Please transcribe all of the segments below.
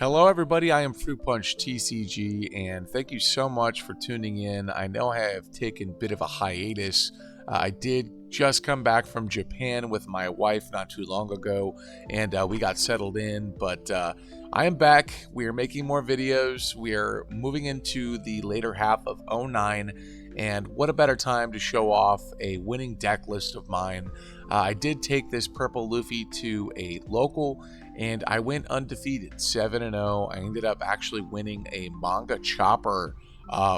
Hello everybody, I am Fruit Punch TCG and thank you so much for tuning in. I know I have taken a bit of a hiatus. I did just come back from Japan with my wife not too long ago and we got settled in, but I am back. We are making more videos. We are moving into the later half of 09 and what a better time to show off a winning deck list of mine. I did take this Purple Luffy to a local and I went undefeated 7-0. I ended up actually winning a manga chopper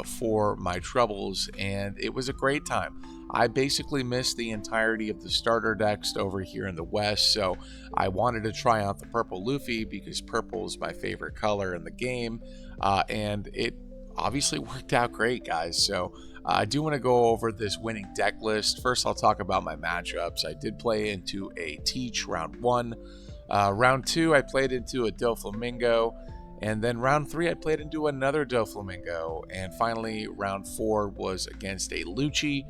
for my troubles, and it was a great time. I basically missed the entirety of the starter decks over here in the West, so I wanted to try out the Purple Luffy because purple is my favorite color in the game, and it obviously worked out great, guys. So I do want to go over this winning deck list. First, I'll talk about my matchups. I did play into a Teach round 1. Round 2, I played into a Doflamingo, and then round 3, I played into another Doflamingo, and finally, round 4 was against a Lucci.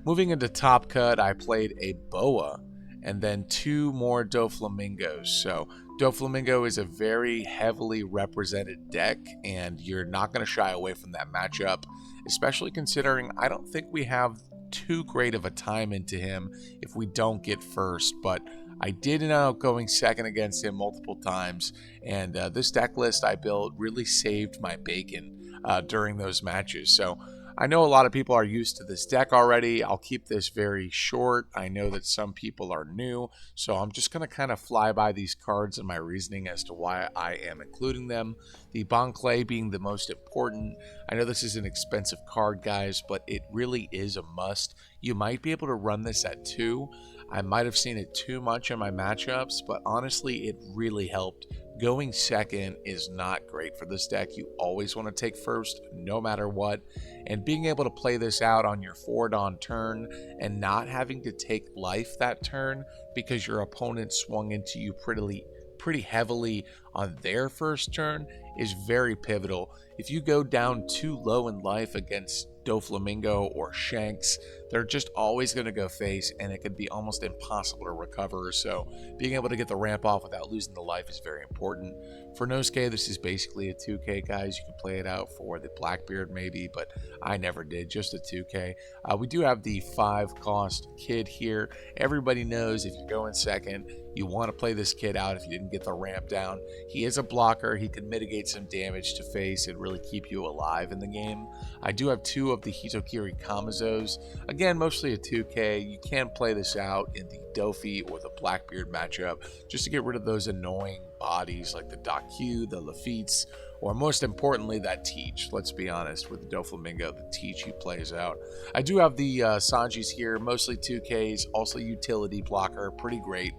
Moving into Top Cut, I played a Boa, and then 2 more Doflamingos. So Doflamingo is a very heavily represented deck, and you're not going to shy away from that matchup, especially considering I don't think we have too great of a time into him if we don't get first, but I did end up going second against him multiple times, and this deck list I built really saved my bacon during those matches. So I know a lot of people are used to this deck already. I'll keep this very short. I know that some people are new, so I'm just going to kind of fly by these cards and my reasoning as to why I am including them. The Bon Clay being the most important. I know this is an expensive card, guys, but it really is a must. You might be able to run this at 2. I might have seen it too much in my matchups, but honestly, it really helped. Going second is not great for this deck. You always want to take first, no matter what. And being able to play this out on your forward on turn and not having to take life that turn because your opponent swung into you pretty heavily on their first turn is very pivotal. If you go down too low in life against Doflamingo or Shanks, they're just always going to go face, and it could be almost impossible to recover. So being able to get the ramp off without losing the life is very important. For Nosuke, this is basically a 2K, guys. You can play it out for the Blackbeard maybe, but I never did, just a 2K. We do have the 5-cost kid here. Everybody knows if you're going second, you want to play this kid out if you didn't get the ramp down. He is a blocker. He can mitigate some damage to face and really keep you alive in the game. I do have 2 of the Hitokiri Kamizos. Again, mostly a 2K. You can play this out in the Dofi or the Blackbeard matchup just to get rid of those annoying bodies like the Daku, the Lafitte's, or most importantly, that Teach. Let's be honest, with the Doflamingo, the Teach he plays out. I do have the Sanjis here, mostly 2Ks, also utility blocker, pretty great.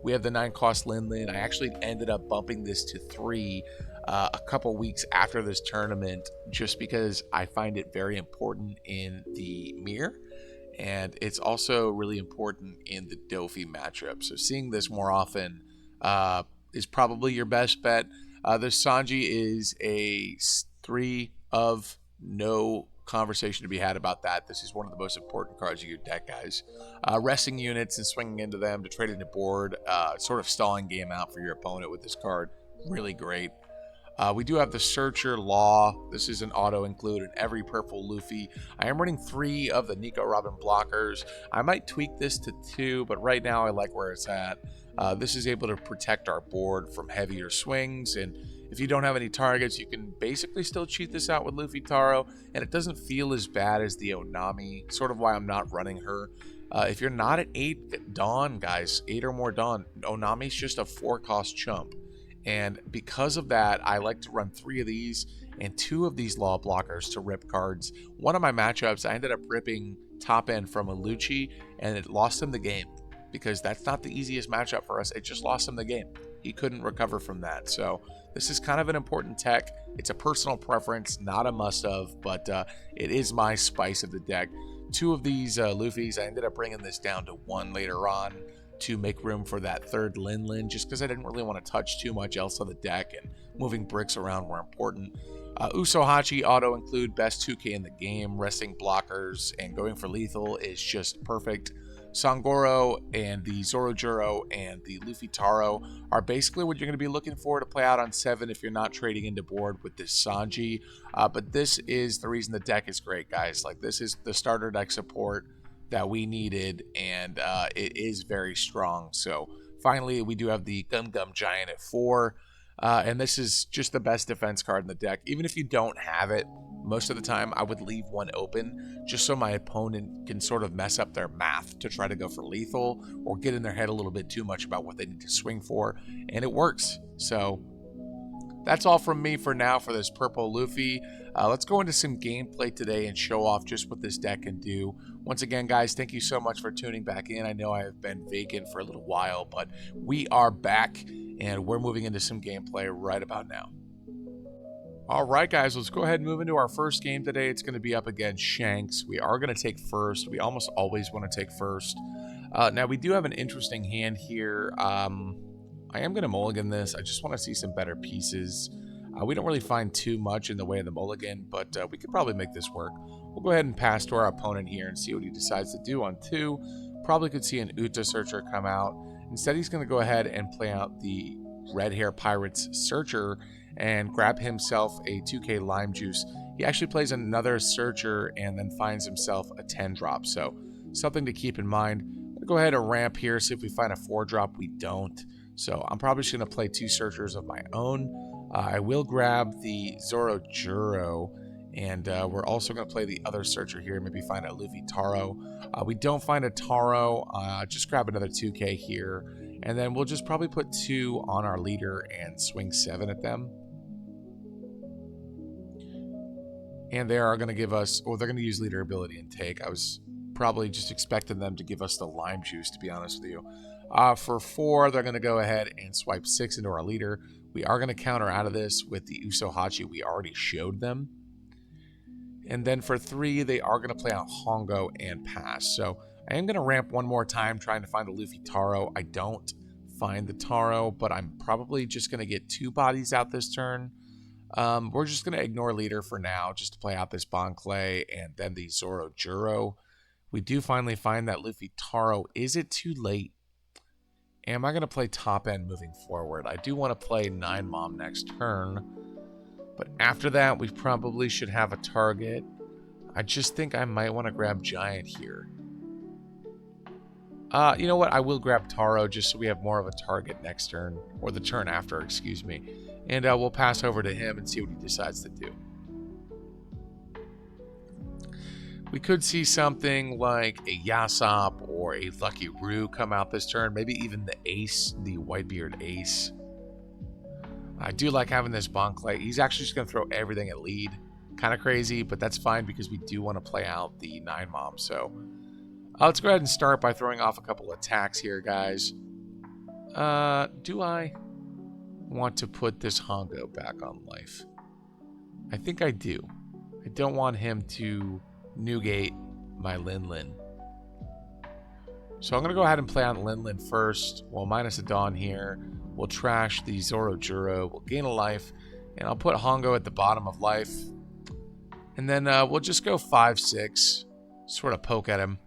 We have the 9-cost Lin. I actually ended up bumping this to 3 a couple weeks after this tournament just because I find it very important in the mirror, and it's also really important in the Dofi matchup. So seeing this more often is probably your best bet. The Sanji is a 3 of no conversation to be had about that. This is one of the most important cards of your deck, guys. Resting units and swinging into them to trade into board, sort of stalling game out for your opponent with this card. Really great. We do have the Searcher Law. This is an auto include in every Purple Luffy. I am running 3 of the Nico Robin blockers. I might tweak this to 2, but right now I like where it's at. This is able to protect our board from heavier swings, and if you don't have any targets, you can basically still cheat this out with Luffy Taro, and it doesn't feel as bad as the Onami, sort of why I'm not running her. If you're not at 8 Dawn, guys, 8 or more Dawn, Onami's just a 4-cost chump. And because of that, I like to run 3 of these and 2 of these law blockers to rip cards. One of my matchups, I ended up ripping top end from a Lucci, and it lost him the game because that's not the easiest matchup for us. It just lost him the game. He couldn't recover from that. So this is kind of an important tech. It's a personal preference, not a must-have, but it is my spice of the deck. 2 of these Luffys, I ended up bringing this down to 1 later on to make room for that 3rd Lin just because I didn't really want to touch too much else on the deck, and moving bricks around were important. Usohachi auto include, best 2K in the game, resting blockers and going for lethal is just perfect. Sangoro and the Zorojuro and the Luffy Taro are basically what you're going to be looking for to play out on 7 if you're not trading into board with this Sanji. But this is the reason the deck is great, guys. Like, this is the starter deck support that we needed, and it is very strong. So finally, we do have the Gum Gum Giant at 4. And this is just the best defense card in the deck. Even if you don't have it, most of the time I would leave one open just so my opponent can sort of mess up their math to try to go for lethal or get in their head a little bit too much about what they need to swing for, and it works. So that's all from me for now for this Purple Luffy. Let's go into some gameplay today and show off just what this deck can do. Once again, guys, thank you so much for tuning back in. I know I have been vacant for a little while, but we are back and we're moving into some gameplay right about now. Alright, guys, let's go ahead and move into our first game today. It's going to be up against Shanks. We are going to take first. We almost always want to take first. Now, we do have an interesting hand here. I am going to mulligan this. I just want to see some better pieces. We don't really find too much in the way of the mulligan, but we could probably make this work. We'll go ahead and pass to our opponent here and see what he decides to do on 2. Probably could see an Uta Searcher come out. Instead, he's going to go ahead and play out the Red Hair Pirates Searcher and grab himself a 2k Lime Juice. He actually plays another Searcher and then finds himself a 10 drop. So something to keep in mind. I'm going to go ahead and ramp here, see if we find a 4 drop. We don't. So I'm probably just going to play 2 Searchers of my own. I will grab the Zorojuro, and we're also going to play the other Searcher here, maybe find a Luffy Taro. We don't find a Taro, just grab another 2k here, and then we'll just probably put 2 on our leader and swing 7 at them. And they are going to give us, or they're going to use leader ability and take. I was probably just expecting them to give us the Lime Juice, to be honest with you. For 4, they're going to go ahead and swipe 6 into our leader. We are going to counter out of this with the Usohachi we already showed them. And then for 3, they are going to play out Hongo and pass. So I am going to ramp one more time trying to find a Luffy Taro. I don't find the Taro, but I'm probably just going to get 2 bodies out this turn. We're just going to ignore leader for now just to play out this Bon Clay and then the Zorojuro. We do finally find that Luffy Taro. Is it too late? Am I going to play top end moving forward? I do want to play 9 Mom next turn. But after that, we probably should have a target. I just think I might want to grab Giant here. You know what? I will grab Taro just so we have more of a target next turn. Or the turn after, excuse me. And we'll pass over to him and see what he decides to do. We could see something like a Yasop or a Lucky Roo come out this turn. Maybe even the Ace, the Whitebeard Ace. I do like having this Bon Clay. He's actually just going to throw everything at lead. Kind of crazy, but that's fine because we do want to play out the 9 Mom. So let's go ahead and start by throwing off a couple attacks here, guys. Do I want to put this Hongo back on life? I think I do. I don't want him to Newgate my Lin Lin. So I'm going to go ahead and play on Lin Lin first. Well, minus a Dawn here. We'll trash the Zorojuro. We'll gain a life. And I'll put Hongo at the bottom of life. And then we'll just go 5-6. Sort of poke at him.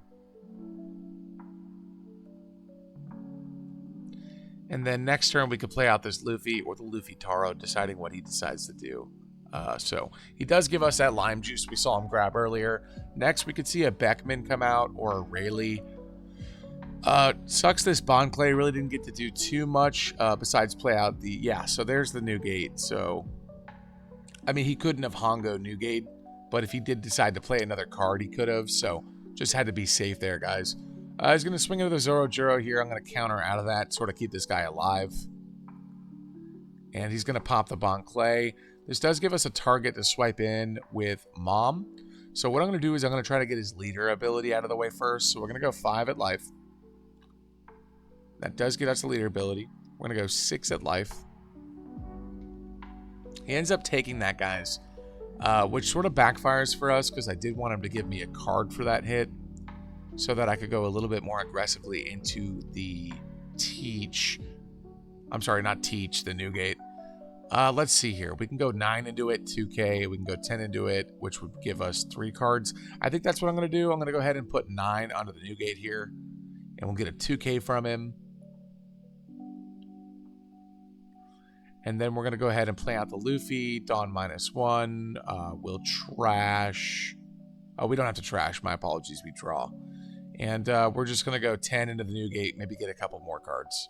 And then next turn we could play out this Luffy or the Luffy Taro, deciding what he decides to do. So he does give us that Lime Juice we saw him grab earlier. Next we could see a Beckman come out or a Rayleigh. Sucks this Bon Clay really didn't get to do too much besides play out the... Yeah, so there's the Newgate. So, I mean, he couldn't have Hongo Newgate, but if he did decide to play another card, he could have. So, just had to be safe there, guys. He's going to swing into the Zorojuro here. I'm going to counter out of that, sort of keep this guy alive. And he's going to pop the Bon Clay. This does give us a target to swipe in with Mom. So what I'm going to do is I'm going to try to get his leader ability out of the way first. So we're going to go 5 at life. That does get us the leader ability. We're going to go 6 at life. He ends up taking that, guys. Which sort of backfires for us because I did want him to give me a card for that hit. So that I could go a little bit more aggressively into the Teach. I'm sorry, not Teach, the Newgate. Let's see here. We can go 9 into it, 2k. We can go 10 into it, which would give us 3 cards. I think that's what I'm going to do. I'm going to go ahead and put 9 onto the Newgate here. And we'll get a 2K from him. And then we're going to go ahead and play out the Luffy. Dawn -1. We'll trash. Oh, we don't have to trash. My apologies. We draw. And we're just going to go 10 into the new gate. Maybe get a couple more cards.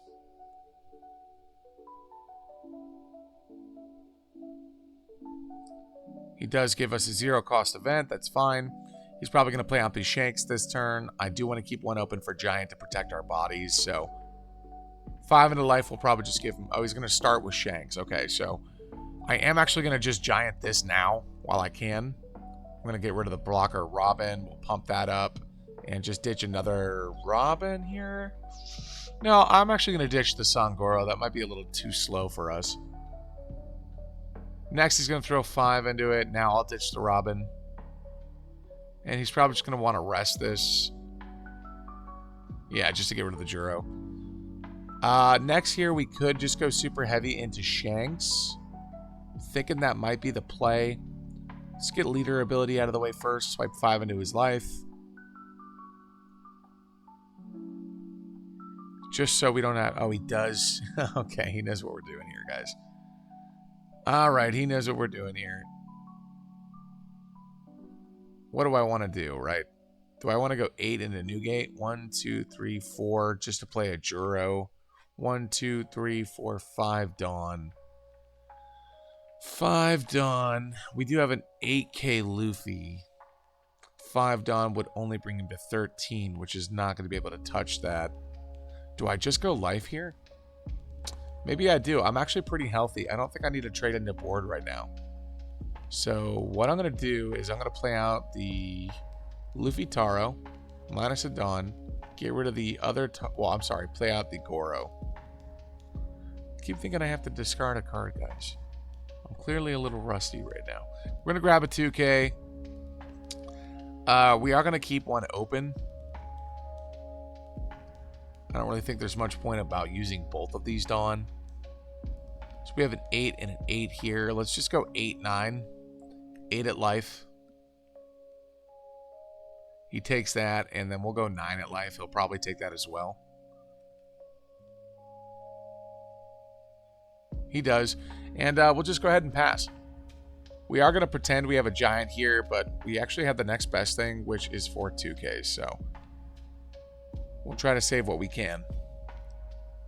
He does give us a 0-cost event. That's fine. He's probably going to play out these Shanks this turn. I do want to keep one open for Giant to protect our bodies. So 5 into life will probably just give him... Oh, he's going to start with Shanks. Okay, so I am actually going to just Giant this now while I can. I'm going to get rid of the blocker Robin. We'll pump that up and just ditch another Robin here. No, I'm actually going to ditch the Sangoro. That might be a little too slow for us. Next, he's going to throw 5 into it. Now I'll ditch the Robin. And he's probably just going to want to rest this. Yeah, just to get rid of the Juro. Next here, we could just go super heavy into Shanks. Thinking that might be the play. Let's get leader ability out of the way first. Swipe 5 into his life. Just so we don't have... Oh, he does. Okay, he knows what we're doing here, guys. Alright, he knows what we're doing here. What do I want to do, right? Do I want to go 8 into Newgate? 1, 2, 3, 4, just to play a Juro. 1, 2, 3, 4, 5 Dawn. 5 Dawn. We do have an 8K Luffy. 5 Dawn would only bring him to 13, which is not going to be able to touch that. Do I just go life here? Maybe I do. I'm actually pretty healthy. I don't think I need to trade into board right now. So what I'm going to do is I'm going to play out the Luffy Taro, minus a Dawn, get rid of the other... Well, I'm sorry, play out the Goro. I keep thinking I have to discard a card, guys. I'm clearly a little rusty right now. We're going to grab a 2K. We are going to keep one open. I don't really think there's much point about using both of these Dawn. So we have an 8 and an 8 here. Let's just go 8, 9. 8 at life. He takes that, and then we'll go 9 at life. He'll probably take that as well. He does. And we'll just go ahead and pass. We are going to pretend we have a Giant here, but we actually have the next best thing, which is 4 2Ks. So we'll try to save what we can.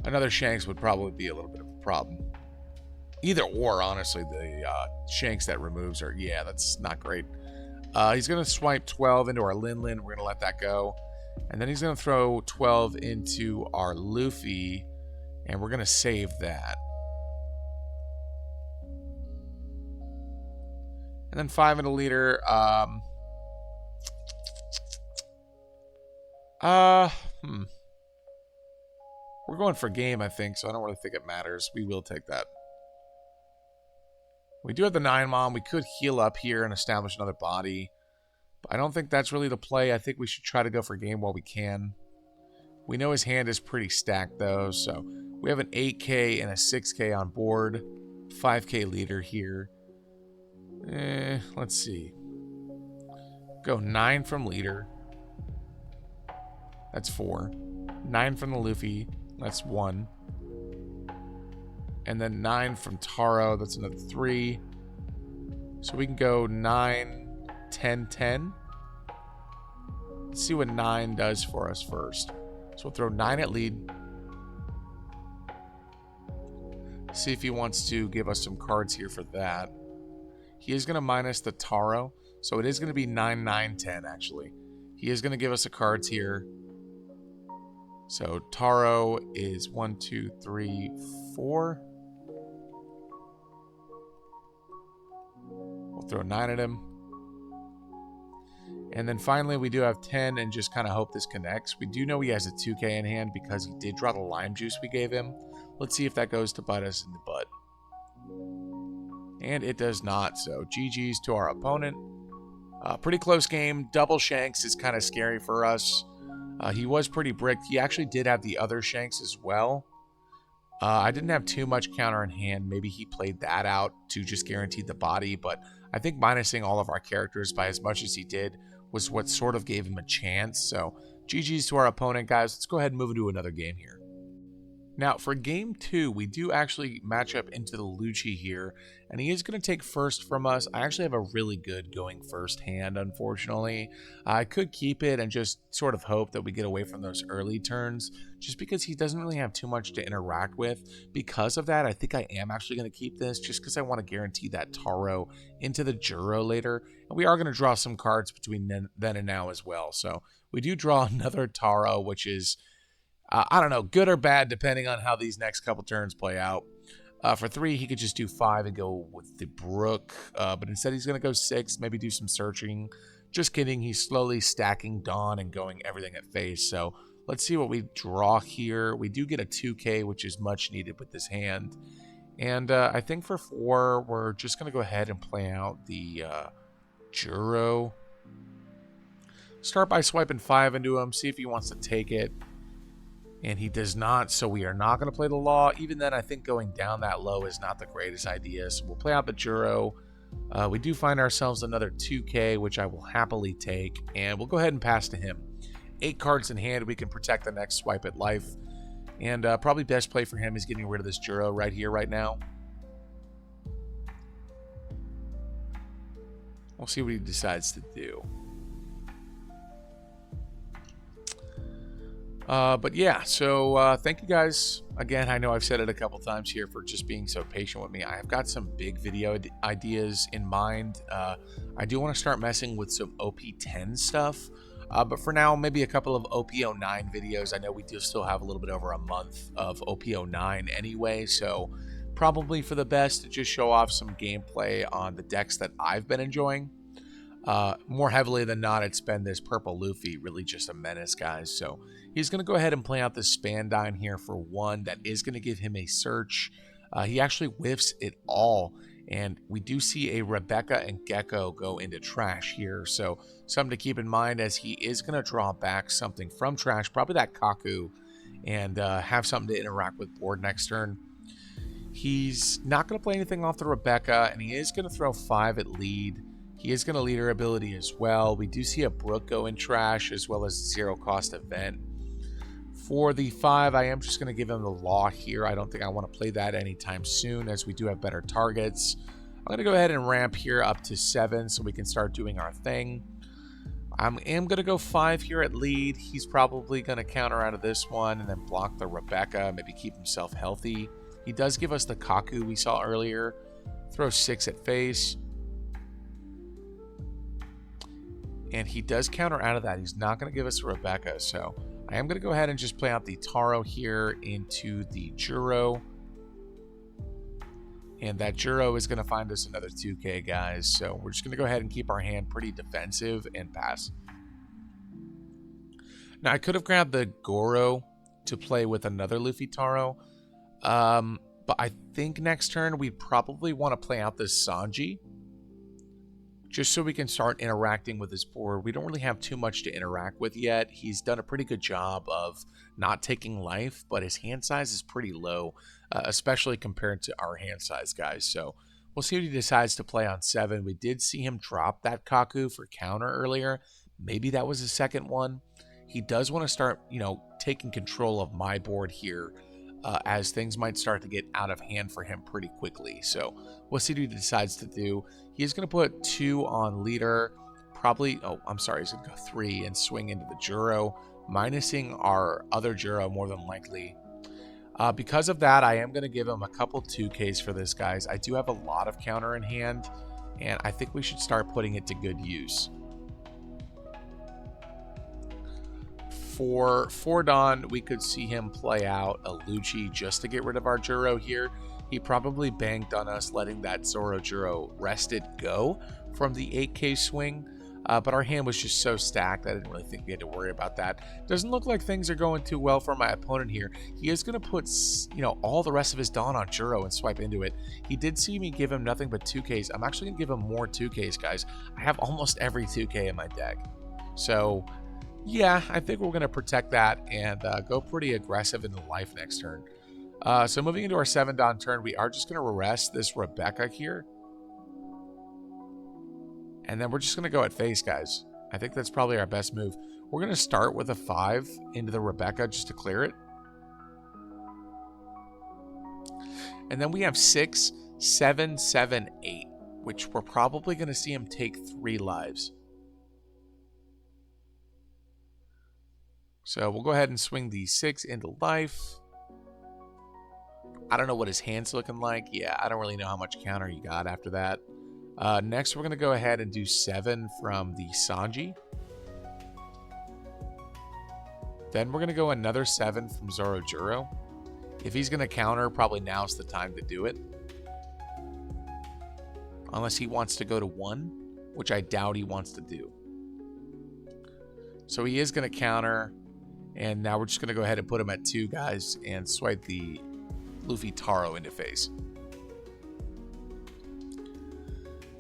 Another Shanks would probably be a little bit of a problem. Either or, honestly, the Shanks that removes are, yeah, that's not great. He's going to swipe 12 into our Lin. We're going to let that go. And then he's going to throw 12 into our Luffy, and we're going to save that. And then 5 into leader. We're going for game, I think, so I don't really think it matters. We will take that. We do have the 9 Mom. We could heal up here and establish another body. But I don't think that's really the play. I think we should try to go for game while we can. We know his hand is pretty stacked, though. So we have an 8K and a 6K on board. 5K leader here. Let's see. Go 9 from leader. That's 4. 9 from the Luffy. That's 1. And then 9 from Taro. That's another 3. So we can go 9, 10, 10. Let's see what 9 does for us first. So we'll throw 9 at lead. See if he wants to give us some cards here for that. He is going to minus the Taro. So it is going to be 9, 9, 10, actually. He is going to give us the cards here. So Taro is 1, 2, 3, 4. We'll throw 9 at him. And then finally we do have 10 and just kind of hope this connects. We do know he has a 2K in hand because he did draw the lime juice we gave him. Let's see if that goes to bite us in the butt. And it does not, so GG's to our opponent. Pretty close game. Double Shanks is kind of scary for us. He was pretty bricked. He actually did have the other Shanks as well. I didn't have too much counter in hand. Maybe he played that out to just guarantee the body, but I think minusing all of our characters by as much as he did was what sort of gave him a chance. So GG's to our opponent, guys. Let's go ahead and move into another game here. Now, for game 2, we do actually match up into the Lucci here, and he is going to take first from us. I actually have a really good going first hand, unfortunately. I could keep it and just sort of hope that we get away from those early turns, just because he doesn't really have too much to interact with. Because of that, I think I am actually going to keep this, just because I want to guarantee that Taro into the Juro later. And we are going to draw some cards between then and now as well. So we do draw another Taro, which is... I don't know, good or bad, depending on how these next couple turns play out. For 3, he could just do 5 and go with the Brook. But instead, he's going to go 6, maybe do some searching. Just kidding. He's slowly stacking Dawn and going everything at face. So let's see what we draw here. We do get a 2K, which is much needed with this hand. And I think for 4, we're just going to go ahead and play out the Juro. Start by swiping 5 into him, see if he wants to take it. And he does not, so we are not going to play the Law. Even then, I think going down that low is not the greatest idea. So we'll play out the Juro. We do find ourselves another 2K, which I will happily take. And we'll go ahead and pass to him. 8 cards in hand. We can protect the next swipe at life. And probably best play for him is getting rid of this Juro right here, right now. We'll see what he decides to do. But yeah, so thank you guys. Again, I know I've said it a couple times here for just being so patient with me. I've got some big video ideas in mind. I do want to start messing with some OP10 stuff. But for now, maybe a couple of OP09 videos. I know we do still have a little bit over a month of OP09 anyway. So probably for the best to just show off some gameplay on the decks that I've been enjoying. More heavily than not, it's been this Purple Luffy, really just a menace, guys. So he's going to go ahead and play out this Spandine here for 1. That is going to give him a search. He actually whiffs it all. And we do see a Rebecca and Gecko go into trash here. So something to keep in mind as he is going to draw back something from trash, probably that Kaku, and have something to interact with board next turn. He's not going to play anything off the Rebecca, and he is going to throw 5 at lead. He is going to leader ability as well. We do see a Brook go in trash as well as a 0-cost event. For the 5, I am just going to give him the Law here. I don't think I want to play that anytime soon as we do have better targets. I'm going to go ahead and ramp here up to 7 so we can start doing our thing. I am going to go 5 here at lead. He's probably going to counter out of this one and then block the Rebecca, maybe keep himself healthy. He does give us the Kaku we saw earlier. Throw 6 at face. And he does counter out of that. He's not going to give us a Rebecca. So I am going to go ahead and just play out the Taro here into the Juro. And that Juro is going to find us another 2K, guys. So we're just going to go ahead and keep our hand pretty defensive and pass. Now, I could have grabbed the Goro to play with another Luffy Taro. But I think next turn we probably want to play out this Sanji. Just so we can start interacting with his board. We don't really have too much to interact with yet. He's done a pretty good job of not taking life, but his hand size is pretty low, especially compared to our hand size, guys. So we'll see what he decides to play on 7. We did see him drop that Kaku for counter earlier. Maybe that was his second one. He does want to start, taking control of my board here. As things might start to get out of hand for him pretty quickly. So we'll see what he decides to do. He's going to put 2 on leader. Probably, he's going to go 3 and swing into the Juro, minusing our other Juro more than likely. Because of that, I am going to give him a couple 2Ks for this, guys. I do have a lot of counter in hand, and I think we should start putting it to good use. For Dawn, we could see him play out a Lucci just to get rid of our Juro here. He probably banked on us letting that Zoro Juro rested go from the 8K swing. But our hand was just so stacked, I didn't really think we had to worry about that. Doesn't look like things are going too well for my opponent here. He is going to put, all the rest of his Dawn on Juro and swipe into it. He did see me give him nothing but 2Ks. I'm actually going to give him more 2Ks, guys. I have almost every 2K in my deck. So yeah, I think we're going to protect that and go pretty aggressive into life next turn. So moving into our 7 Dawn turn, we are just going to arrest this Rebecca here. And then we're just going to go at face, guys. I think that's probably our best move. We're going to start with a 5 into the Rebecca just to clear it. And then we have 6, 7, 7, 8, which we're probably going to see him take 3 lives. So we'll go ahead and swing the 6 into life. I don't know what his hand's looking like. Yeah, I don't really know how much counter he got after that. Next, we're going to go ahead and do 7 from the Sanji. Then we're going to go another 7 from Zorojuro. If he's going to counter, probably now's the time to do it. Unless he wants to go to 1, which I doubt he wants to do. So he is going to counter. And now we're just going to go ahead and put him at 2, guys, and swipe the Luffy Taro into face.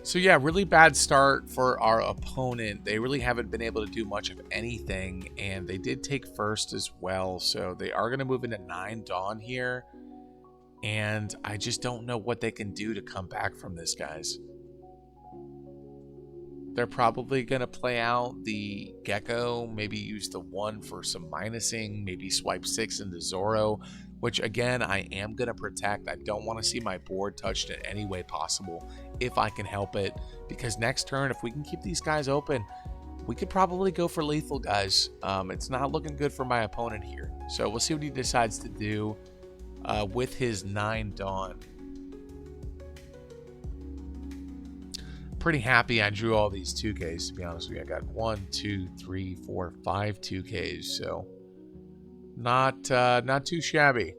So yeah, really bad start for our opponent. They really haven't been able to do much of anything, and they did take first as well. So they are going to move into 9 Dawn here, and I just don't know what they can do to come back from this, guys. They're probably going to play out the Gecko, maybe use the 1 for some minusing, maybe swipe 6 into Zoro, which again, I am going to protect. I don't want to see my board touched in any way possible if I can help it, because next turn, if we can keep these guys open, we could probably go for lethal, guys. It's not looking good for my opponent here. So we'll see what he decides to do with his 9 Dawn. Pretty happy I drew all these 2Ks, to be honest with you. I got 1, 2, 3, 4, 5 2Ks, so not too shabby.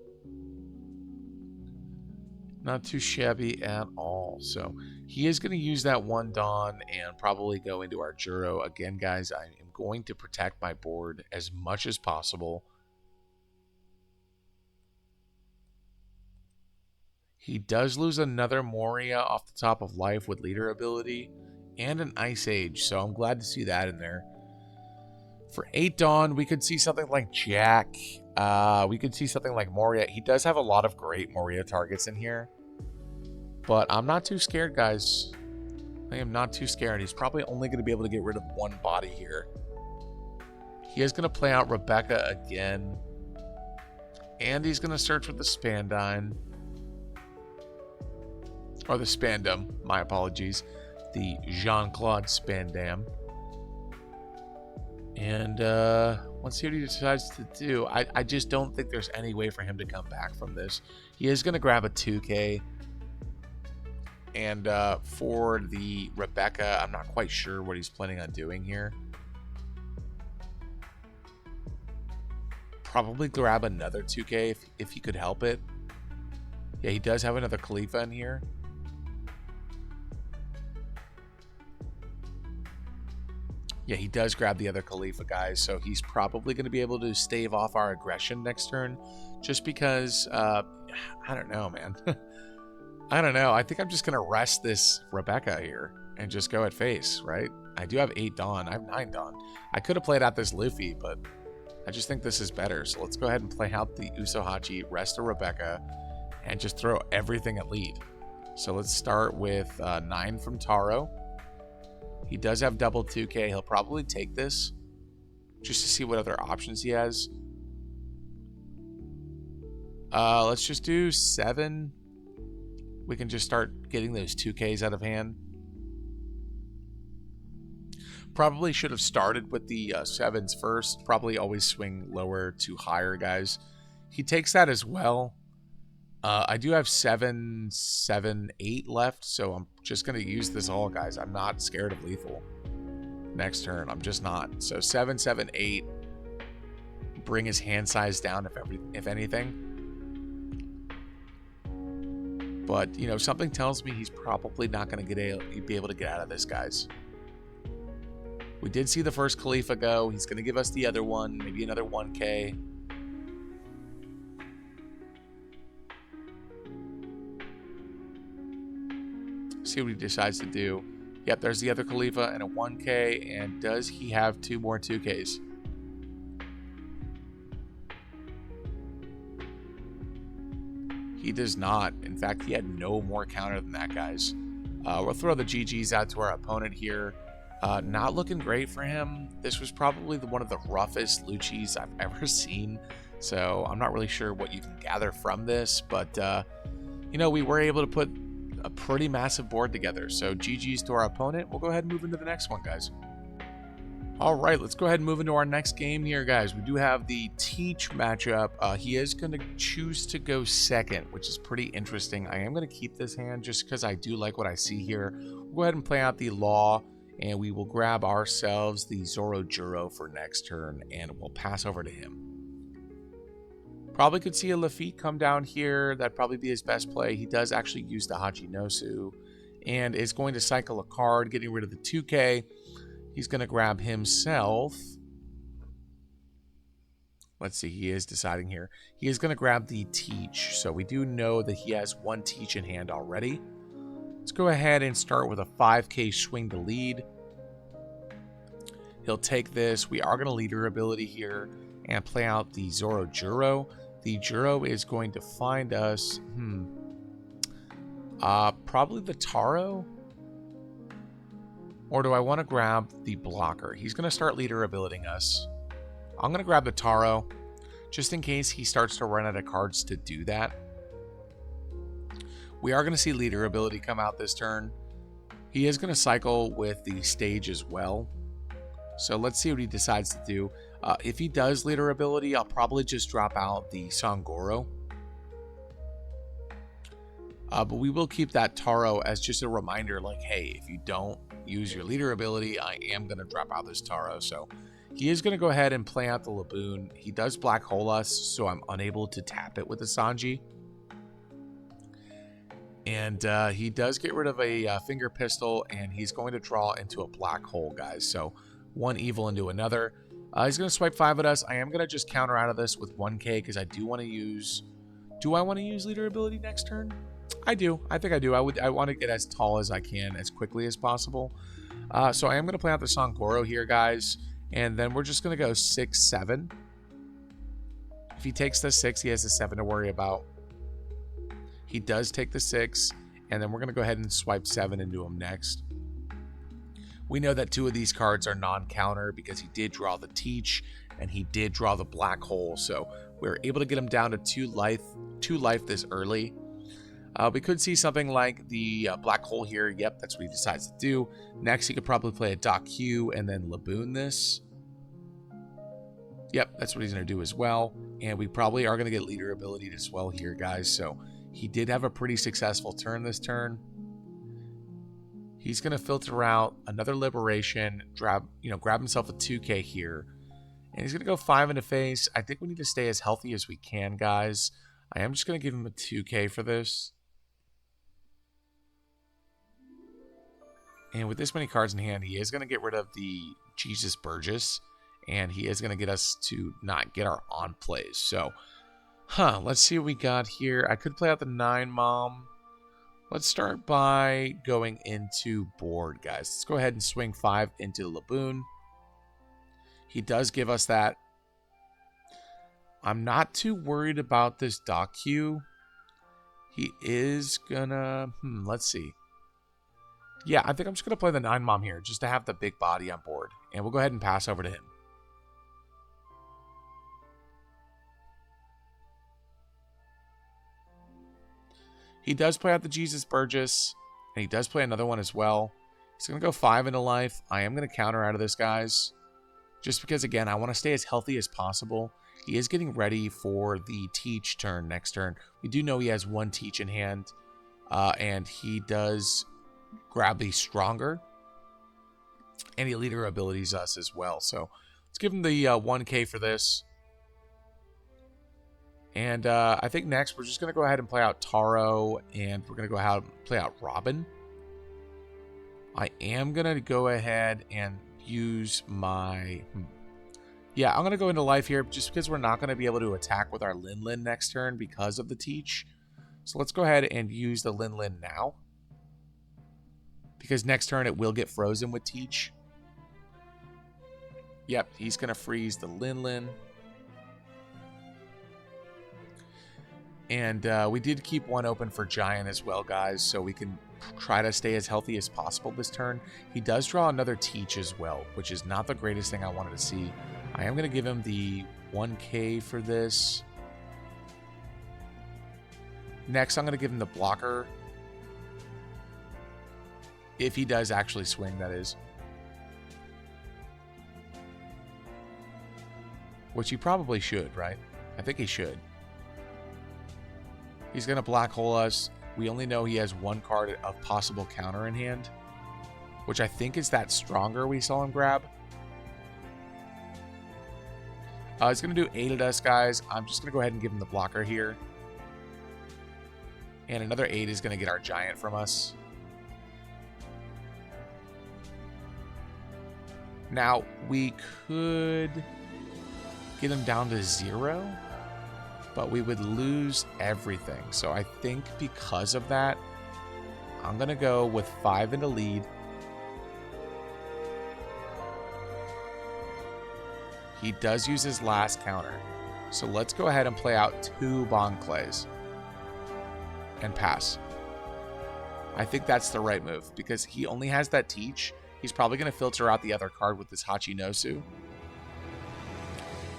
Not too shabby at all. So he is going to use that 1 Dawn and probably go into our Juro. Again, guys, I am going to protect my board as much as possible. He does lose another Moria off the top of life with leader ability and an Ice Age, so I'm glad to see that in there. For 8 Dawn, we could see something like Jack. We could see something like Moria. He does have a lot of great Moria targets in here, but I'm not too scared, guys. I am not too scared. He's probably only going to be able to get rid of 1 body here. He is going to play out Rebecca again, and he's going to search with the Spandine. Or the Spandam, my apologies. The Jean-Claude Spandam. And let's see what he decides to do. I just don't think there's any way for him to come back from this. He is going to grab a 2K. And for the Rebecca, I'm not quite sure what he's planning on doing here. Probably grab another 2K if he could help it. Yeah, he does have another Khalifa in here. Yeah, he does grab the other Khalifa, guys, so he's probably going to be able to stave off our aggression next turn, just because, I don't know, man. I don't know. I think I'm just going to rest this Rebecca here and just go at face, right? I do have 8 Dawn. I have 9 Dawn. I could have played out this Luffy, but I just think this is better. So let's go ahead and play out the Usohachi, rest the Rebecca, and just throw everything at lead. So let's start with 9 from Taro. He does have double 2K. He'll probably take this just to see what other options he has. Let's just do 7. We can just start getting those 2Ks out of hand. Probably should have started with the 7s first. Probably always swing lower to higher, guys. He takes that as well. I do have 7, 7, 8 left, so I'm just going to use this all, guys. I'm not scared of lethal next turn. I'm just not. So 7, 7, 8. Bring his hand size down if anything. But, you know, something tells me he's probably not going to be able to get out of this, guys. We did see the first Khalifa go. He's going to give us the other one, maybe another 1K. See what he decides to do. Yep, there's the other Khalifa and a 1K. And does he have 2 more 2Ks? He does not. In fact, he had no more counter than that, guys. We'll throw the GGs out to our opponent here. Not looking great for him. This was probably one of the roughest Luccis I've ever seen. So I'm not really sure what you can gather from this, but you know, we were able to put a pretty massive board together. So GG's to our opponent. We'll go ahead and move into the next one, guys. All right, let's go ahead and move into our next game here, guys. We do have the Teach matchup. He is going to choose to go second, which is pretty interesting. I am going to keep this hand just because I do like what I see here. We'll go ahead and play out the Law, and we will grab ourselves the Zoro Juro for next turn, and we'll pass over to him. Probably could see a Lafitte come down here. That'd probably be his best play. He does actually use the Hachinosu, and is going to cycle a card, getting rid of the 2K. He's going to grab himself. Let's see, he is deciding here. He is going to grab the Teach. So we do know that he has one Teach in hand already. Let's go ahead and start with a 5K swing to lead. He'll take this. We are going to leader ability here and play out the Zoro Juro. The Juro is going to find us, probably the Taro. Or do I want to grab the blocker? He's going to start leader abilitying us. I'm going to grab the Taro, just in case he starts to run out of cards to do that. We are going to see leader ability come out this turn. He is going to cycle with the stage as well. So let's see what he decides to do. If he does leader ability, I'll probably just drop out the Sangoro. But we will keep that Taro as just a reminder, like, hey, if you don't use your leader ability, I am going to drop out this Taro. So he is going to go ahead and play out the Laboon. He does black hole us, so I'm unable to tap it with the Sanji. And he does get rid of a finger pistol, and he's going to draw into a black hole, guys. So one evil into another. He's going to swipe 5 at us. I am going to just counter out of this with 1K because I do want to use... Do I want to use leader ability next turn? I do. I think I do. I want to get as tall as I can as quickly as possible. So I am going to play out the Sangoro here, guys. And then we're just going to go 6, 7. If he takes the 6, he has the 7 to worry about. He does take the 6. And then we're going to go ahead and swipe 7 into him next. We know that 2 of these cards are non-counter because he did draw the Teach and he did draw the black hole. So we were able to get him down to 2 life this early. We could see something like the black hole here. Yep, that's what he decides to do. Next, he could probably play a Doc Q and then Laboon this. Yep, that's what he's going to do as well. And we probably are going to get leader ability as well here, guys. So he did have a pretty successful turn this turn. He's going to filter out another Liberation, grab himself a 2K here. And he's going to go 5 in the face. I think we need to stay as healthy as we can, guys. I am just going to give him a 2K for this. And with this many cards in hand, he is going to get rid of the Jesus Burgess. And he is going to get us to not get our on plays. So, let's see what we got here. I could play out the 9 Mom. Let's start by going into board, guys. Let's go ahead and swing 5 into Laboon. He does give us that. I'm not too worried about this Doc Q. He is gonna... let's see. Yeah, I think I'm just going to play the 9 Mom here, just to have the big body on board. And we'll go ahead and pass over to him. He does play out the Jesus Burgess, and he does play another one as well. He's going to go 5 into life. I am going to counter out of this, guys. Just because, again, I want to stay as healthy as possible. He is getting ready for the Teach turn next turn. We do know he has 1 Teach in hand, and he does grab the Stronger, and he leader abilities us as well. So let's give him the 1K for this. And I think next we're just going to go ahead and play out Taro, and we're going to go ahead and play out Robin. I am going to go ahead and use my... Yeah, I'm going to go into life here just because we're not going to be able to attack with our Lin Lin next turn because of the Teach. So let's go ahead and use the Lin Lin now. Because next turn it will get frozen with Teach. Yep, he's going to freeze the Lin Lin. And we did keep one open for Giant as well, guys, so we can try to stay as healthy as possible this turn. He does draw another Teach as well, which is not the greatest thing I wanted to see. I am going to give him the 1K for this. Next, I'm going to give him the blocker. If he does actually swing, that is. Which he probably should, right? I think he should. He's going to black hole us. We only know he has one card of possible counter in hand, which I think is that Stronger we saw him grab. He's going to do 8 at us, guys. I'm just going to go ahead and give him the blocker here. And another 8 is going to get our Giant from us. Now, we could get him down to 0. But we would lose everything. So I think because of that, I'm going to go with 5 in the lead. He does use his last counter. So let's go ahead and play out 2 Bon Clays and pass. I think that's the right move because he only has that Teach. He's probably going to filter out the other card with this Hachinosu.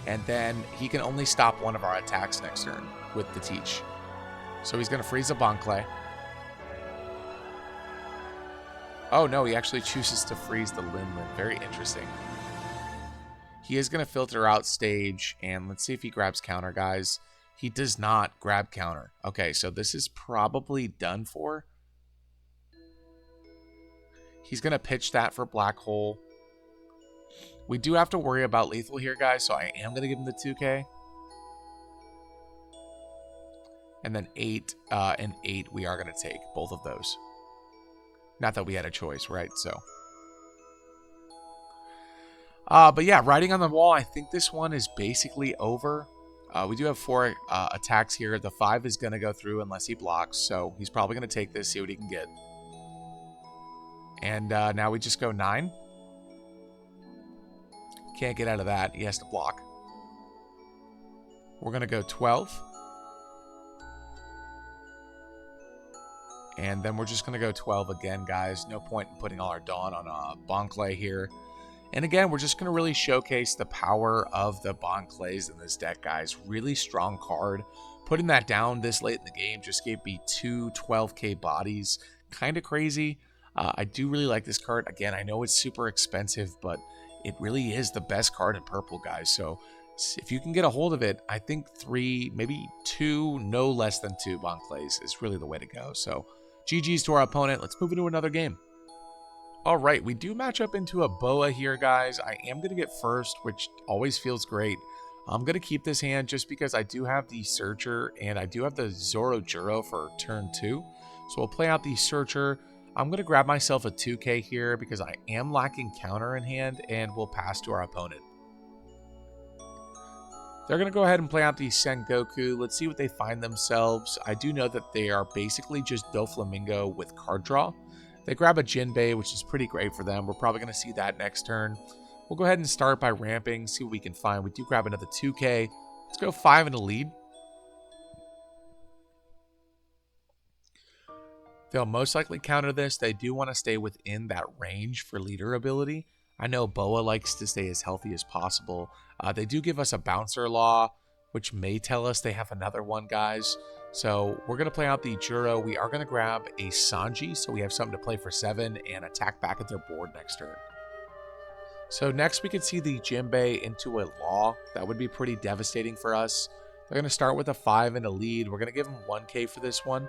And then he can only stop one of our attacks next turn with the Teach. So he's going to freeze a Bon Clay. Oh no, he actually chooses to freeze the Linlin. Very interesting. He is going to filter out stage, and let's see if he grabs counter, guys. He does not grab counter. Okay, so this is probably done for. He's going to pitch that for Black Hole. We do have to worry about lethal here, guys, so I am going to give him the 2K. And then 8 and 8 we are going to take, both of those. Not that we had a choice, right? So, but yeah, Writing on the Wall, I think this one is basically over. We do have 4 attacks here. The 5 is going to go through unless he blocks, so he's probably going to take this, see what he can get. And now we just go 9. Can't get out of that. He has to block. We're going to go 12. And then we're just going to go 12 again, guys. No point in putting all our Dawn on a Bon Clay here. And again, we're just going to really showcase the power of the Bon Clays in this deck, guys. Really strong card. Putting that down this late in the game just gave me 2 12K bodies. Kind of crazy. I do really like this card. Again, I know it's super expensive, but it really is the best card in purple, guys. So if you can get a hold of it, I think 3, maybe 2, no less than 2 Bon Clays is really the way to go. So GG's to our opponent. Let's move into another game. All right, we do match up into a Boa here, guys. I am going to get first, which always feels great. I'm going to keep this hand just because I do have the Searcher and I do have the Zoro Juro for turn 2. So we'll play out the Searcher. I'm going to grab myself a 2K here because I am lacking counter in hand, and we'll pass to our opponent. They're going to go ahead and play out the Sengoku. Let's see what they find themselves. I do know that they are basically just Doflamingo with card draw. They grab a Jinbei, which is pretty great for them. We're probably going to see that next turn. We'll go ahead and start by ramping, see what we can find. We do grab another 2K. Let's go 5 in the lead. They'll most likely counter this. They do want to stay within that range for leader ability. I know Boa likes to stay as healthy as possible. They do give us a Bouncer Law, which may tell us they have another one, guys. So we're going to play out the Juro. We are going to grab a Sanji, so we have something to play for 7 and attack back at their board next turn. So next we could see the Jinbei into a Law. That would be pretty devastating for us. They're going to start with a 5 in a lead. We're going to give them 1K for this one.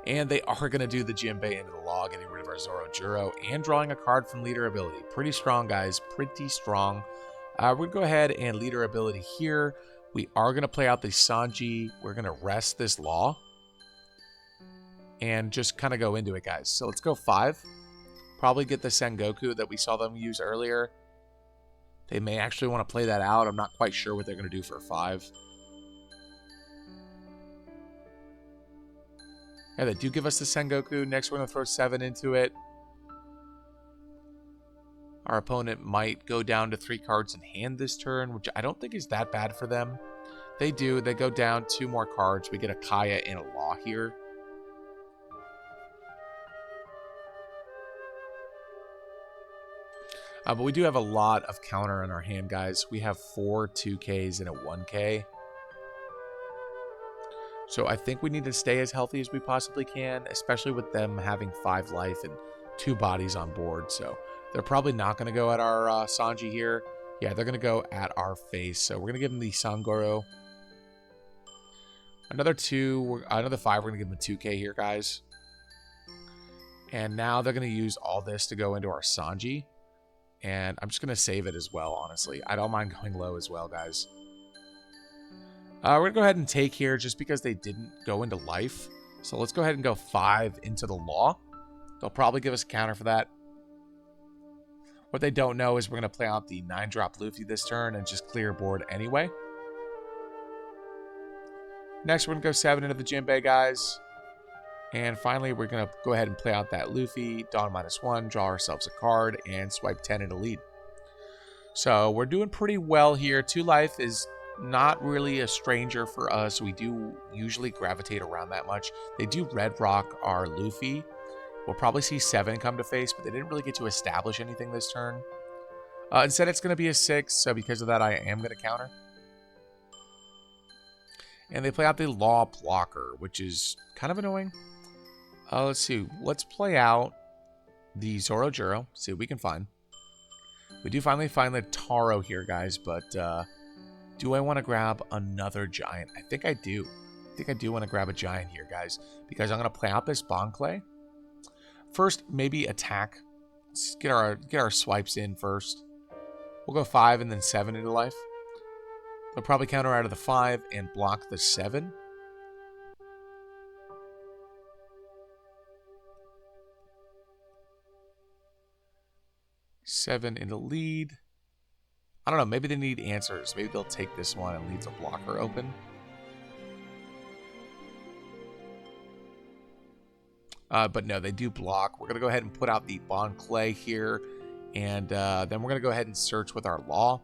And they are going to do the Jinbei into the Law, getting rid of our Zoro Juro and drawing a card from leader ability. Pretty strong, guys. Pretty strong. We're going to go ahead and leader ability here. We are going to play out the Sanji. We're going to rest this Law. And just kind of go into it, guys. So let's go 5. Probably get the Sengoku that we saw them use earlier. They may actually want to play that out. I'm not quite sure what they're going to do for 5. Yeah, they do give us the Sengoku. Next, we're going to throw 7 into it. Our opponent might go down to 3 cards in hand this turn, which I don't think is that bad for them. They do. They go down 2 more cards. We get a Kaya and a Law here. But we do have a lot of counter in our hand, guys. We have 4 2Ks and a 1K. So I think we need to stay as healthy as we possibly can, especially with them having 5 life and 2 bodies on board. So they're probably not going to go at our Sanji here. Yeah, they're going to go at our face. So we're going to give them the Sangoro. Another 2, another 5, we're going to give them a 2K here, guys. And now they're going to use all this to go into our Sanji. And I'm just going to save it as well, honestly. I don't mind going low as well, guys. We're going to go ahead and take here just because they didn't go into life. So let's go ahead and go 5 into the Law. They'll probably give us a counter for that. What they don't know is we're going to play out the 9-drop Luffy this turn and just clear board anyway. Next, we're going to go 7 into the Jinbei, guys. And finally, we're going to go ahead and play out that Luffy, Dawn -1, draw ourselves a card, and swipe 10 into lead. So we're doing pretty well here. 2 life is not really a stranger for us. We do usually gravitate around that much. They do red rock our Luffy. We'll probably see 7 come to face, but they didn't really get to establish anything this turn. Instead, it's going to be a 6, so because of that, I am going to counter. And they play out the Law blocker, which is kind of annoying. Let's see. Let's play out the Zorojuro. See what we can find. We do finally find the Taro here, guys, but do I want to grab another giant? I think I do. I think I do want to grab a giant here, guys, because I'm going to play out this Bonclay. First, maybe attack. Let's get our swipes in first. We'll go 5 and then 7 into life. They'll probably counter out of the 5 and block the 7. Seven into lead. I don't know. Maybe they need answers. Maybe they'll take this one and leave the blocker open. But no, they do block. We're going to go ahead and put out the Bonclay here. And then we're going to go ahead and search with our Law.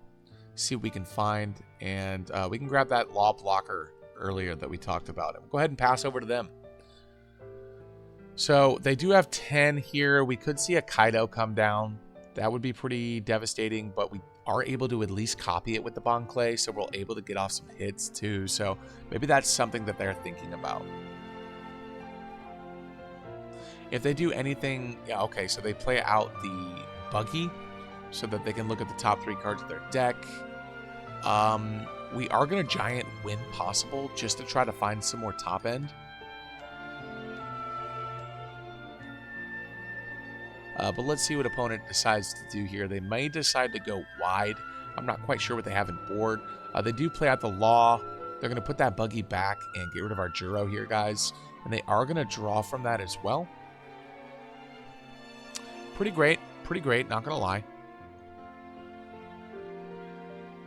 See what we can find. And we can grab that Law blocker earlier that we talked about. We'll go ahead and pass over to them. So they do have 10 here. We could see a Kaido come down. That would be pretty devastating, but we are able to at least copy it with the Bonclay, so we're able to get off some hits too. So maybe that's something that they're thinking about. If they do anything, yeah, okay, so they play out the Buggy so that they can look at the top 3 cards of their deck. We are going to Giant Win possible just to try to find some more top end. But let's see what opponent decides to do here. They may decide to go wide. I'm not quite sure what they have in board. They do play out the Law. They're going to put that Buggy back and get rid of our Juro here, guys. And they are going to draw from that as well. Pretty great. Pretty great, not going to lie.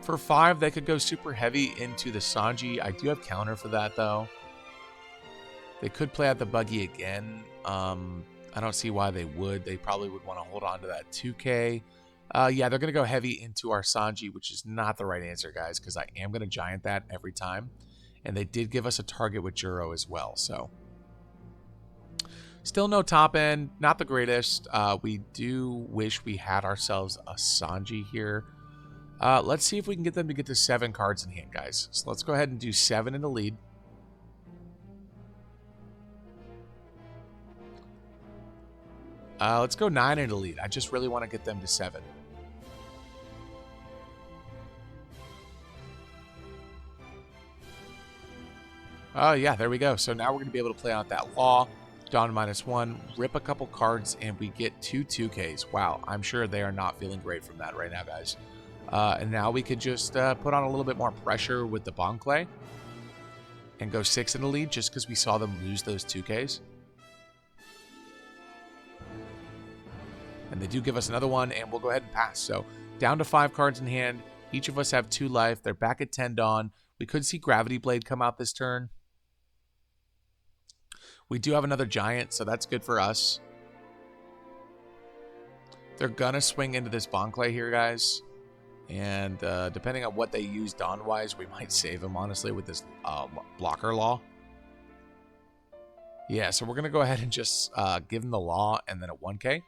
For 5, they could go super heavy into the Sanji. I do have counter for that, though. They could play out the Buggy again. I don't see why they would. They probably would want to hold on to that 2K. Yeah, they're going to go heavy into our Sanji, which is not the right answer, guys, because I am going to Giant that every time. And they did give us a target with Juro as well, so. Still no top end. Not the greatest. We do wish we had ourselves a Sanji here. Let's see if we can get them to get to 7 cards in hand, guys. So let's go ahead and do 7 in the lead. Let's go 9 into lead. I just really want to get them to 7. Oh, yeah, there we go. So now we're going to be able to play out that Law, Dawn -1, rip a couple cards, and we get 2 2Ks. Wow, I'm sure they are not feeling great from that right now, guys. And now we could just put on a little bit more pressure with the Bonclay and go 6 in the lead just because we saw them lose those 2Ks. And they do give us another one, and we'll go ahead and pass. So down to 5 cards in hand. Each of us have 2 life. They're back at 10 Dawn. We could see Gravity Blade come out this turn. We do have another Giant, so that's good for us. They're going to swing into this Bonclay here, guys. And depending on what they use Dawn-wise, we might save him, honestly, with this blocker law. Yeah, so we're going to go ahead and just give him the law and then a 1k.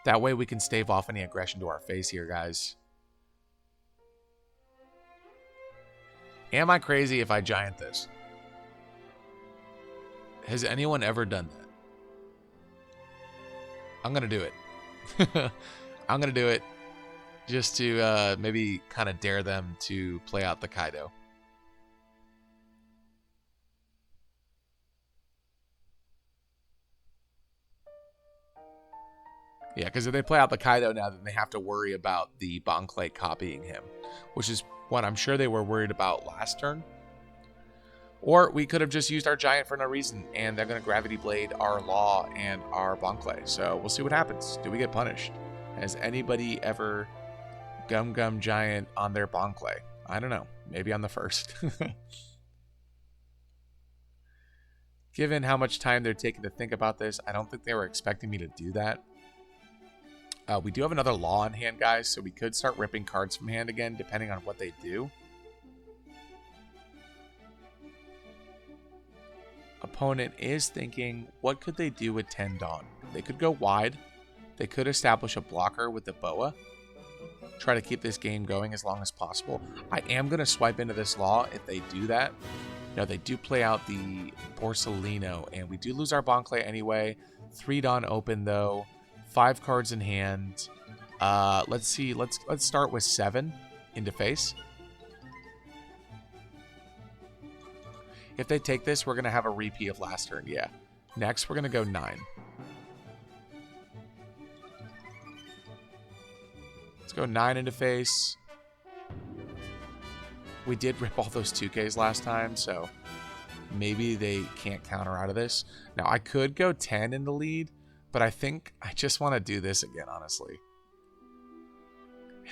That way we can stave off any aggression to our face here, guys. Am I crazy if I giant this? Has anyone ever done that? I'm going to do it. I'm going to do it just to maybe kind of dare them to play out the Kaido. Yeah, because if they play out the Kaido now, then they have to worry about the Bonclay copying him, which is what I'm sure they were worried about last turn. Or we could have just used our Giant for no reason, and they're going to Gravity Blade our Law and our Bonclay. So we'll see what happens. Do we get punished? Has anybody ever Gum Giant on their Bonclay? I don't know. Maybe on the first. Given how much time they're taking to think about this, I don't think they were expecting me to do that. We do have another Law in hand, guys, so we could start ripping cards from hand again, depending on what they do. Opponent is thinking, what could they do with 10 Dawn? They could go wide. They could establish a blocker with the Boa. Try to keep this game going as long as possible. I am going to swipe into this Law if they do that. Now, they do play out the Borsalino, and we do lose our Bonclay anyway. 3 Dawn open, though. 5 cards in hand. Let's see. Let's start with 7 into face. If they take this, we're going to have a repeat of last turn. Yeah. Next, we're going to go 9. Let's go 9 into face. We did rip all those 2Ks last time, so maybe they can't counter out of this. Now, I could go 10 in the lead, but I think I just want to do this again, honestly.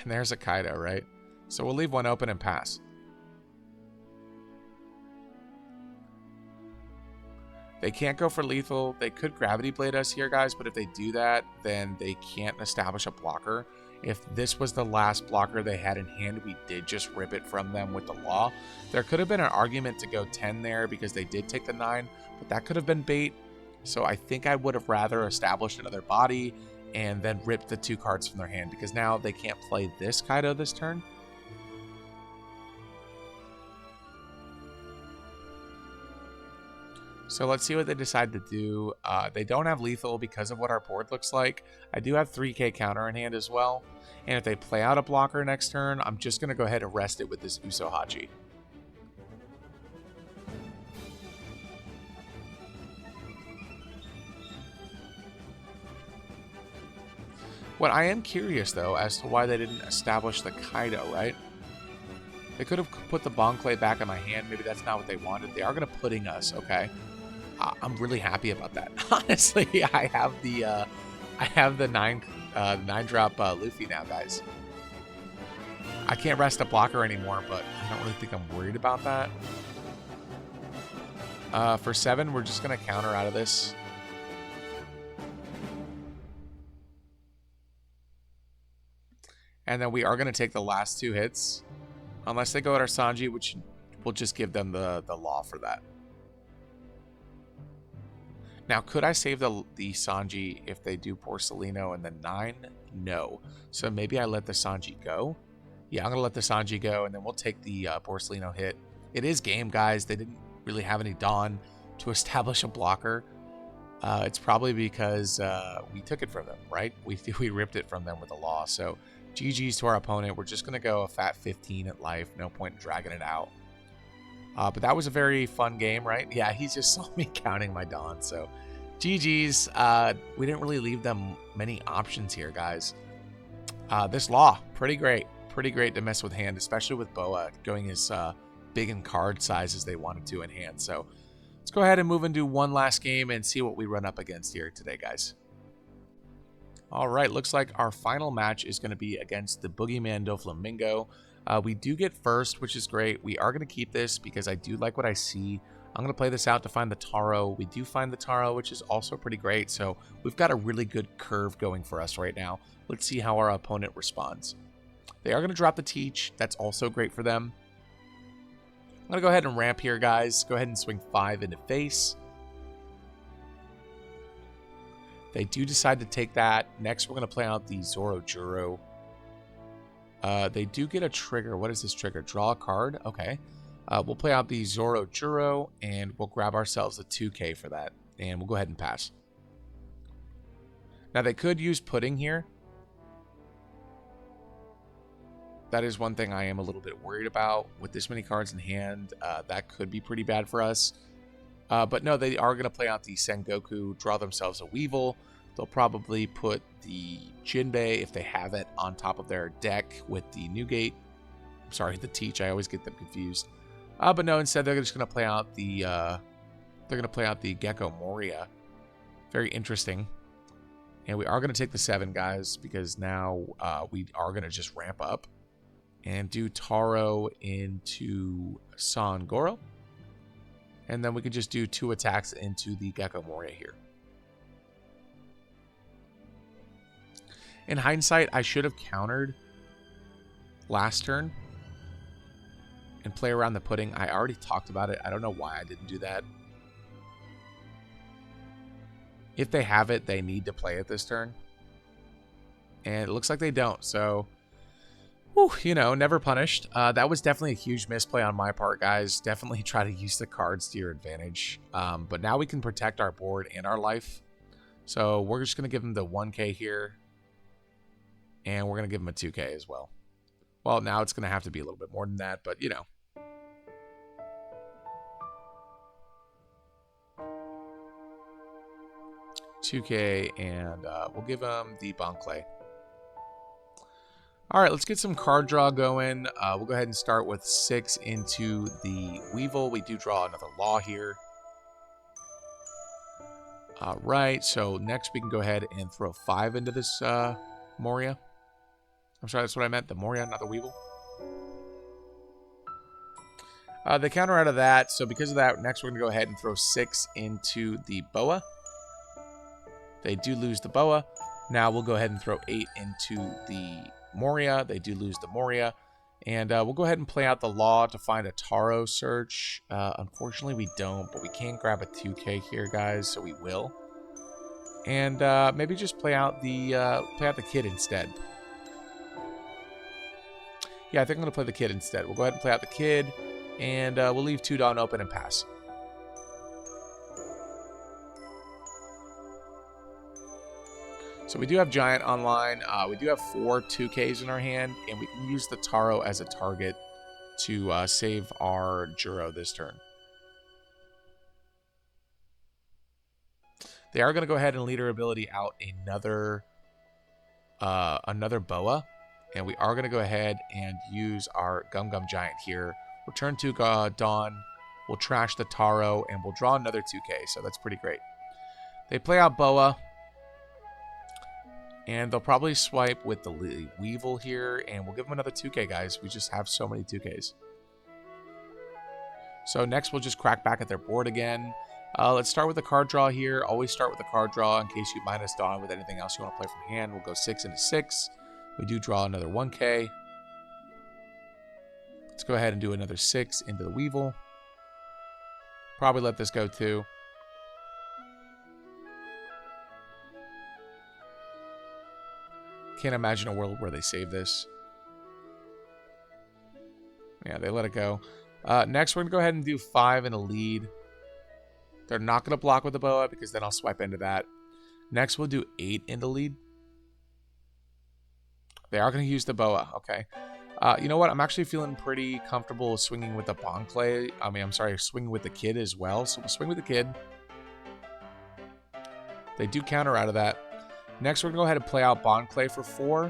And there's a Kaido, right? So we'll leave one open and pass. They can't go for lethal. They could Gravity Blade us here, guys, but if they do that, then they can't establish a blocker. If this was the last blocker they had in hand, we did just rip it from them with the Law. There could have been an argument to go 10 there because they did take the 9, but that could have been bait. So I think I would have rather established another body and then ripped the 2 cards from their hand, because now they can't play this Kaido this turn. So let's see what they decide to do. They don't have lethal because of what our board looks like. I do have 3k counter in hand as well. And if they play out a blocker next turn, I'm just going to go ahead and rest it with this Usohachi. What I am curious, though, as to why they didn't establish the Kaido, right? They could have put the Bonclay back in my hand. Maybe that's not what they wanted. They are going to pudding us, okay? I'm really happy about that. Honestly, I have the 9 drop Luffy now, guys. I can't rest a blocker anymore, but I don't really think I'm worried about that. For 7, we're just going to counter out of this. And then we are going to take the last 2 hits. Unless they go at our Sanji, which we'll just give them the Law for that. Now, could I save the Sanji if they do Borsalino and then 9? No. So maybe I let the Sanji go. Yeah, I'm going to let the Sanji go, and then we'll take the Borsalino hit. It is game, guys. They didn't really have any Dawn to establish a blocker. It's probably because we took it from them, right? We ripped it from them with the Law. So GG's to our opponent. We're just going to go a fat 15 at life. No point in dragging it out. But that was a very fun game, right? Yeah, he just saw me counting my Dawn. So GG's. We didn't really leave them many options here, guys. This Law, pretty great. Pretty great to mess with hand, especially with Boa going as big in card size as they wanted to in hand. So let's go ahead and move into one last game and see what we run up against here today, guys. All right, looks like our final match is going to be against the Boogeyman Doflamingo. We do get first, which is great. We are going to keep this because I do like what I see. I'm going to play this out to find the Taro. We do find the Taro, which is also pretty great. So we've got a really good curve going for us right now. Let's see how our opponent responds. They are going to drop the Teach. That's also great for them. I'm going to go ahead and ramp here, guys. Go ahead and swing 5 into face. They do decide to take that. Next, we're going to play out the Zoro Juro. They do get a trigger. What is this trigger? Draw a card. Okay. We'll play out the Zoro Juro, and we'll grab ourselves a 2K for that. And we'll go ahead and pass. Now, they could use Pudding here. That is one thing I am a little bit worried about. With this many cards in hand, that could be pretty bad for us. But no, they are going to play out the Sengoku, draw themselves a Weevil. They'll probably put the Jinbei, if they have it, on top of their deck with the Newgate. I'm sorry, the Teach. I always get them confused. But no, instead they're just going to play out the Gecko Moria. Very interesting. And we are going to take the 7, guys, because now we are going to just ramp up and do Taro into Sangoro. And then we can just do 2 attacks into the Gecko Moria here. In hindsight, I should have countered last turn and play around the Pudding. I already talked about it. I don't know why I didn't do that. If they have it, they need to play it this turn. And it looks like they don't. So, whew, you know, never punished. That was definitely a huge misplay on my part, guys. Definitely try to use the cards to your advantage. But now we can protect our board and our life. So we're just going to give them the 1K here. And we're going to give them a 2K as well. Well, now it's going to have to be a little bit more than that, but you know. $2K, and we'll give them the Bonclay. All right, let's get some card draw going. We'll go ahead and start with 6 into the Weevil. We do draw another Law here. All right, so next we can go ahead and throw 5 into this Moria. I'm sorry, that's what I meant, the Moria, not the Weevil. They counter out of that, so because of that, next we're going to go ahead and throw 6 into the Boa. They do lose the Boa. Now we'll go ahead and throw 8 into the Moria. They do lose the Moria. And we'll go ahead and play out the Law to find a Taro search. Unfortunately, we don't, but we can grab a 2K here, guys, so we will. And maybe just play out the Kid instead. Yeah, I think I'm going to play the Kid instead. We'll go ahead and play out the Kid, and we'll leave 2 Dawn open and pass. So we do have Giant online. We do have 4 2Ks in our hand, and we can use the Taro as a target to save our Juro this turn. They are going to go ahead and leader ability out another Boa. And we are going to go ahead and use our Gum Gum Giant here. Return to Dawn. We'll trash the Taro, and we'll draw another 2K. So that's pretty great. They play out Boa. And they'll probably swipe with the Weevil here. And we'll give them another 2K, guys. We just have so many 2Ks. So next, we'll just crack back at their board again. Let's start with the card draw here. Always start with the card draw in case you minus Dawn with anything else you want to play from hand. We'll go 6 into 6. We do draw another 1K. Let's go ahead and do another 6 into the Weevil. Probably let this go too. Can't imagine a world where they save this. Yeah, they let it go. Next, we're going to go ahead and do 5 in a lead. They're not going to block with the Boa because then I'll swipe into that. Next, we'll do 8 in the lead. They are going to use the Boa, okay. You know what? I'm actually feeling pretty comfortable swinging with the Bonclay. Swinging with the Kid as well. So we'll swing with the Kid. They do counter out of that. Next, we're going to go ahead and play out Bonclay for 4.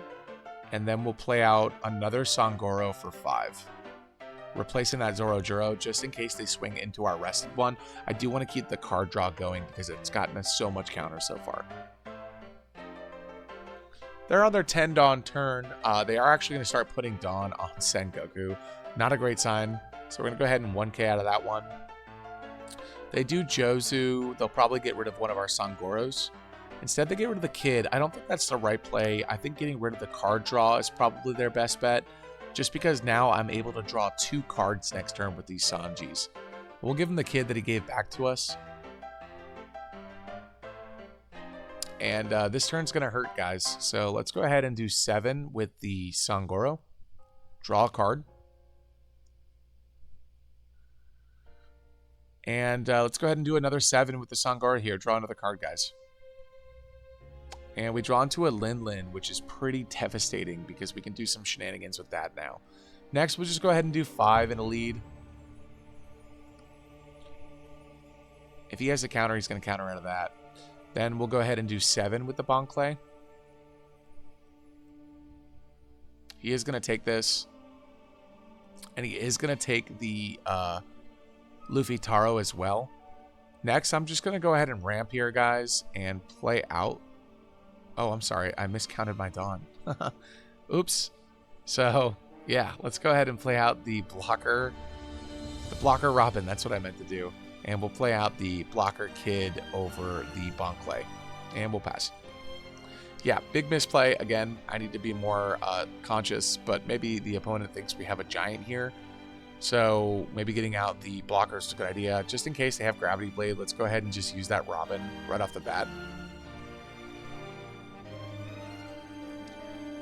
And then we'll play out another Sangoro for 5. Replacing that Zoro Juro just in case they swing into our rested one. I do want to keep the card draw going because it's gotten us so much counter so far. They're on their 10 Dawn turn. They are actually going to start putting Dawn on Sengoku. Not a great sign. So we're going to go ahead and 1K out of that one. They do Jozu. They'll probably get rid of one of our Sangoros. Instead, they get rid of the kid. I don't think that's the right play. I think getting rid of the card draw is probably their best bet, just because now I'm able to draw 2 cards next turn with these Sanjis. We'll give him the kid that he gave back to us. And this turn's going to hurt, guys. So let's go ahead and do 7 with the Sangoro. Draw a card. And let's go ahead and do another 7 with the Sangoro here. Draw another card, guys. And we draw into a Lin Lin, which is pretty devastating because we can do some shenanigans with that now. Next, we'll just go ahead and do 5 in a lead. If he has a counter, he's going to counter out of that. Then we'll go ahead and do 7 with the Bon Clay. He is going to take this. And he is going to take the Luffy Taro as well. Next, I'm just going to go ahead and ramp here, guys, and play out. Oh, I'm sorry. I miscounted my Dawn. Oops. So, yeah, let's go ahead and play out the blocker. The blocker Robin, that's what I meant to do. And we'll play out the blocker kid over the Bon Clay. And we'll pass. Yeah, big misplay. Again, I need to be more conscious, but maybe the opponent thinks we have a giant here. So maybe getting out the blocker is a good idea. Just in case they have Gravity Blade, let's go ahead and just use that Robin right off the bat.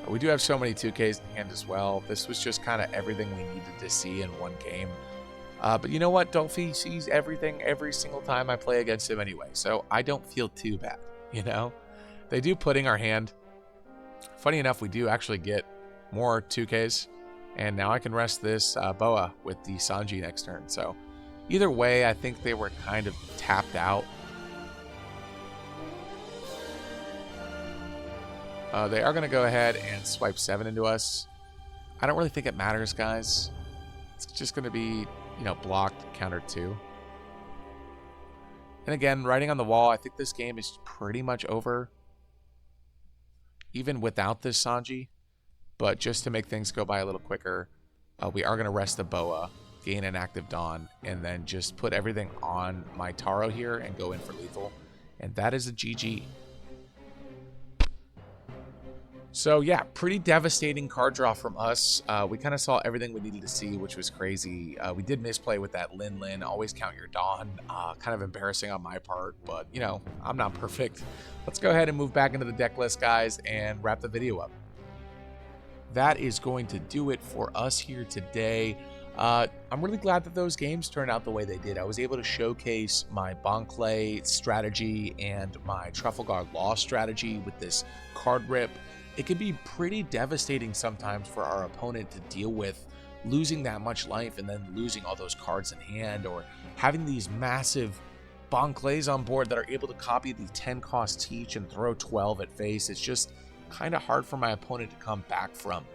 We do have so many 2Ks in hand as well. This was just kind of everything we needed to see in one game. But you know what? Dolphy sees everything every single time I play against him anyway. So I don't feel too bad, you know? They do pudding our hand. Funny enough, we do actually get more 2Ks. And now I can rest this Boa with the Sanji next turn. So either way, I think they were kind of tapped out. They are going to go ahead and swipe 7 into us. I don't really think it matters, guys. It's just going to be, you know, blocked, counter 2. And again, writing on the wall, I think this game is pretty much over. Even without this Sanji. But just to make things go by a little quicker, we are going to rest the Boa, gain an active Dawn, and then just put everything on my Taro here and go in for lethal. And that is a GG. So yeah, pretty devastating card draw from us. We kind of saw everything we needed to see, which was crazy. We did misplay with that Lin Lin, always count your Dawn. Kind of embarrassing on my part, but you know, I'm not perfect. Let's go ahead and move back into the deck list, guys, and wrap the video up. That is going to do it for us here today. I'm really glad that those games turned out the way they did. I was able to showcase my Bon Clay strategy and my Trafalgar Law strategy with this card rip. It can be pretty devastating sometimes for our opponent to deal with losing that much life and then losing all those cards in hand, or having these massive Bon Clays on board that are able to copy the 10 cost Teach and throw 12 at face. It's just kind of hard for my opponent to come back from.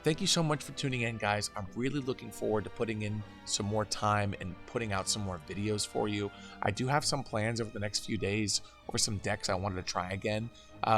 Thank you so much for tuning in, guys. I'm really looking forward to putting in some more time and putting out some more videos for you. I do have some plans over the next few days or some decks I wanted to try again.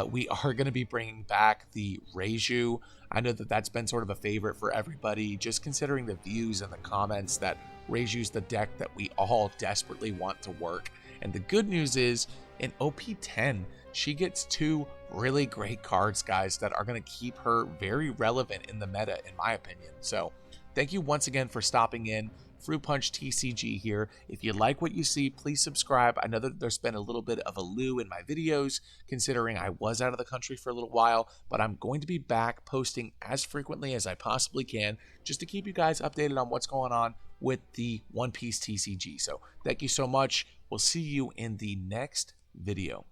We are going to be bringing back the Reiju. I know that that's been sort of a favorite for everybody, just considering the views and the comments that Reiju's the deck that we all desperately want to work. And the good news is, in OP10, she gets 2 really great cards, guys, that are going to keep her very relevant in the meta, in my opinion. So thank you once again for stopping in. Fruit Punch TCG here. If you like what you see, please subscribe. I know that there's been a little bit of a lull in my videos, considering I was out of the country for a little while, but I'm going to be back posting as frequently as I possibly can, just to keep you guys updated on what's going on with the One Piece TCG. So thank you so much. We'll see you in the next video.